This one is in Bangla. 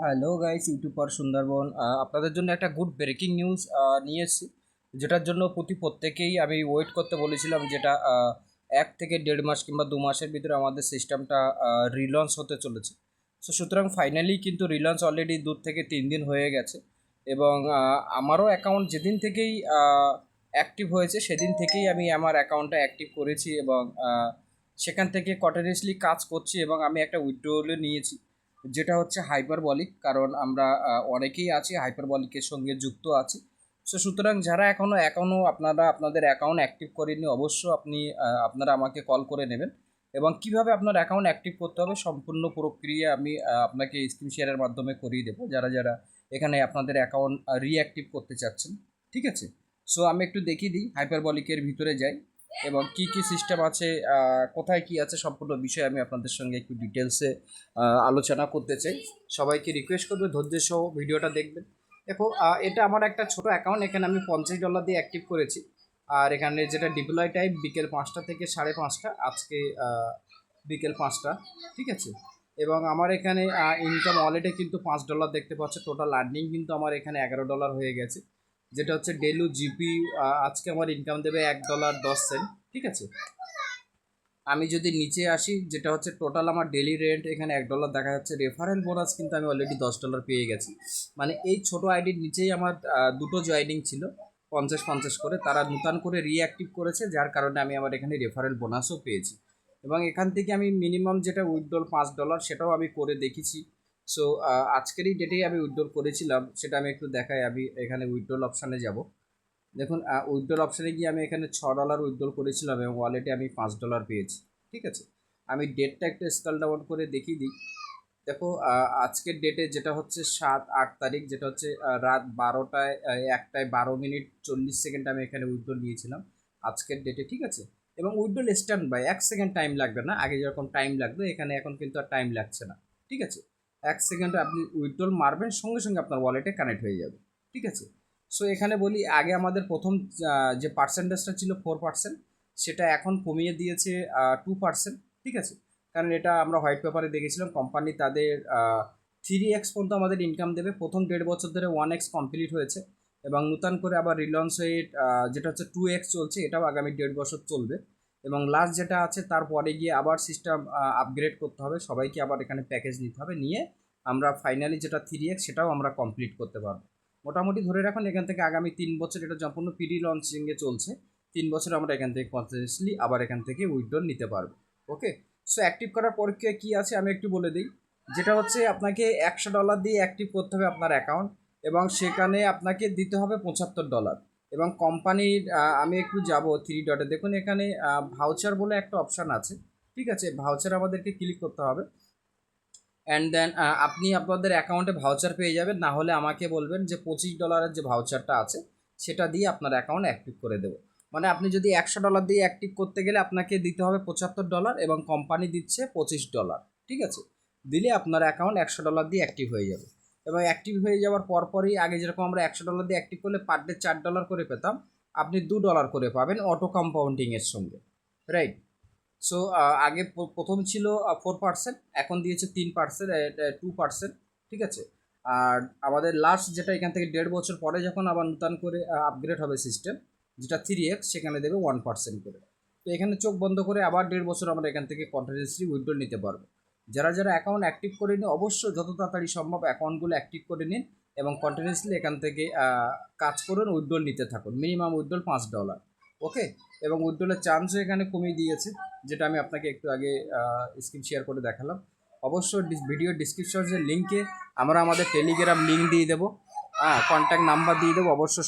হ্যালো গাইস, ইউটিউবার সুন্দরবন আপনাদের জন্য একটা গুড ব্রেকিং নিউজ নিয়ে এসেছি, যেটার জন্য প্রত্যেকেই আমি ওয়েট করতে বলেছিলাম, যেটা 1 থেকে 1.5 মাস কিংবা 2 মাসের ভিতরে আমাদের সিস্টেমটা রিলঞ্চ হতে চলেছে। সুতরাং ফাইনালি কিন্তু রিলঞ্চ অলরেডি 2 থেকে 3 দিন হয়ে গেছে, এবং আমারও অ্যাকাউন্ট যেদিন থেকেই অ্যাক্টিভ হয়েছে সেদিন থেকেই আমি আমার অ্যাকাউন্টটা অ্যাক্টিভ করেছি, এবং সেখান থেকে কন্টিনিউয়াসলি কাজ করছি, এবং আমি একটা উইথড্রোলে নিয়েছি, যেটা হচ্ছে হাইপারবলিক। কারণ আমরা অনেকেই আছি হাইপারবলিকের সঙ্গে যুক্ত আছি। সুতরাং যারা এখনও আপনারা আপনাদের অ্যাকাউন্ট অ্যাক্টিভ করেননি, অবশ্য আপনারা আমাকে কল করে নেবেন, এবং কিভাবে আপনার অ্যাকাউন্ট অ্যাক্টিভ করতে হবে সম্পূর্ণ প্রক্রিয়া আমি আপনাকে স্ক্রিন শেয়ারের মাধ্যমে করিয়ে দেবো, যারা যারা এখানে আপনাদের অ্যাকাউন্ট রিঅ্যাক্টিভ করতে চাচ্ছেন। ঠিক আছে, আমি একটু দেখিয়ে দিই, হাইপারবলিকের ভিতরে যাই এবং কি কি সিস্টেম আছে, কোথায় কি আছে, সম্পূর্ণ বিষয় আমি আপনাদের সঙ্গে একটু ডিটেলসে আলোচনা করতে চাই। সবাইকে রিকোয়েস্ট করবে ধৈর্য সহ ভিডিওটা দেখবেন। দেখো, এটা আমার একটা ছোট অ্যাকাউন্ট, এখানে আমি $50 দিয়ে অ্যাক্টিভ করেছি। আর এখানে যেটা ডিপ্লয় টাইম বিকেল 5টা থেকে 5:30, আজকে বিকেল 5টা। ঠিক আছে, এবং আমার এখানে ইনকাম ওয়ালেটে কিন্তু $5 দেখতে পাচ্ছে। টোটাল আর্নিং কিন্তু আমার এখানে $11 হয়ে গেছে, যেটা হচ্ছে ডেলু জিপি। আজকে আমার ইনকাম দেবে $1.10। ঠিক আছে, আমি যদি নিচে আসি, যেটা হচ্ছে টোটাল আমার ডেলি রেন্ট, এখানে $1 দেখা যাচ্ছে। রেফারেল বোনাস কিন্তু আমি অলরেডি $10 পেয়ে গেছি। মানে এই ছোট আইডির নিচেই আমার দুটো জয়েনিং ছিল 50-50 করে, তারা নূতন করে রিঅ্যাক্টিভ করেছে, যার কারণে আমি আমার এখানে রেফারেল বোনাসও পেয়েছি। এবং এখান থেকে আমি মিনিমাম যেটা উইথড্রল $5 সেটাও আমি করে দেখেছি। সো আজকেরই ডেটেই আমি উইথড্রল করেছিলাম, সেটা আমি একটু দেখাই। আমি এখানে উইথড্রল অপশানে যাব। দেখুন, উইথড্রল অপশানে গিয়ে আমি এখানে $6 উইথড্রল করেছিলাম, এবং ওয়ালেটে আমি $5 পেয়েছি। ঠিক আছে, আমি ডেটটা একটু স্কেল ডাউন করে দেখিয়ে দিই। দেখো, আজকের ডেটে যেটা হচ্ছে 7-8 তারিখ, যেটা হচ্ছে রাত 12টায় 1টায় 12 মিনিট 40 সেকেন্ড আমি এখানে উইথড্রল নিয়েছিলাম আজকের ডেটে। ঠিক আছে, এবং withdrawal stand by 1 second time লাগবে না, আগে যেরকম টাইম লাগবে এখানে এখন কিন্তু আর টাইম লাগছে না। ঠিক আছে, 1 সেকেন্ডে আপনি উইথড্রল মারবেন, সঙ্গে সঙ্গে আপনার ওয়ালেটে কানেক্ট হয়ে যাবে। ঠিক আছে, এখানে বলি, আগে আমাদের প্রথম যে পার্সেন্টেজটা ছিল 4%, সেটা এখন কমিয়ে দিয়েছে 2%। ঠিক আছে, কারণ এটা আমরা হোয়াইট পেপারে দেখেছিলাম, কোম্পানি তাদের 3x পর্যন্ত আমাদের ইনকাম দেবে। প্রথম 1.5 বছর ধরে 1x কমপ্লিট হয়েছে, এবং নূতন করে আবার রিলঞ্চ হয়ে যেটা হচ্ছে 2x চলছে, এটাও আগামী 1.5 বছর চলবে। এবং লাস্ট যেটা আছে তারপরে গিয়ে আবার সিস্টেম আপগ্রেড করতে হবে, সবাইকে আবার এখানে প্যাকেজ নিতে হবে, নিয়ে আমরা ফাইনালি যেটা 3x সেটাও আমরা কমপ্লিট করতে পারবো। মোটামুটি ধরে রাখুন এখান থেকে আগামী 3 বছর এটা সম্পূর্ণ প্রি লঞ্চিংয়ে চলছে। 3 বছর আমরা এখান থেকে কন্টিনিউসলি আবার এখান থেকে উইথড্রল নিতে পারবো। ওকে, অ্যাক্টিভ করার প্রক্রিয়া কী আছে আমি একটু বলে দিই। যেটা হচ্ছে আপনাকে $100 দিয়ে অ্যাক্টিভ করতে হবে আপনার অ্যাকাউন্ট, এবং সেখানে আপনাকে দিতে হবে $75। এবং কোম্পানির আমি একটু যাব 3 ডটে, দেখুন এখানে ভাউচার বলে একটা অপশান আছে। ঠিক আছে, ভাউচার আমাদেরকে ক্লিক করতে হবে, অ্যান্ড দেন আপনি আপনাদের অ্যাকাউন্টে ভাউচার পেয়ে যাবেন। না হলে আমাকে বলবেন যে $25 যে ভাউচারটা আছে সেটা দিয়ে আপনার অ্যাকাউন্ট অ্যাক্টিভ করে দেবো। মানে আপনি যদি $100 দিয়ে অ্যাক্টিভ করতে গেলে আপনাকে দিতে হবে $75, এবং কোম্পানি দিচ্ছে $25। ঠিক আছে, দিলে আপনার অ্যাকাউন্ট $100 দিয়ে অ্যাক্টিভ হয়ে যাবে। এবং অ্যাক্টিভ হয়ে যাওয়ার পরপরই, আগে যেরকম আমরা $100 দিয়ে অ্যাক্টিভ করলে পার ডে $4 করে পেতাম, আপনি $2 করে পাবেন অটো কম্পাউন্ডিংয়ের সঙ্গে। রাইট, আগে প্রথম ছিল 4%, এখন দিয়েছে 3%, 2%। ঠিক আছে, আর আমাদের লাস্ট যেটা এখান থেকে 1.5 বছর পরে যখন আবার নূতন করে আপগ্রেড হবে সিস্টেম, যেটা 3x, সেখানে দেবে 1% করে। তো এখানে চোখ বন্ধ করে আবার 1.5 বছর আমরা এখান থেকে কন্টিনিউসলি উইথড্রল নিতে পারবো। যারা যারা অ্যাকাউন্ট অ্যাক্টিভ করে নিন, অবশ্যই যত তাড়াতাড়ি সম্ভব অ্যাকাউন্টগুলো অ্যাক্টিভ করে নিন, এবং কন্টিনিউসলি এখান থেকে কাজ করুন, উইথড্রল নিতে থাকুন। Minimum withdrawal $5। ওকে, এবং উইথড্রলের চান্সও এখানে কমিয়ে দিয়েছে, যেটা আমি আপনাকে একটু আগে স্ক্রিন শেয়ার করে দেখালাম। অবশ্যই ভিডিও ডিসক্রিপশনের লিঙ্কে আমরা আমাদের টেলিগ্রাম লিঙ্ক দিয়ে দেবো, কন্ট্যাক্ট নাম্বার দিয়ে দেবো, অবশ্যই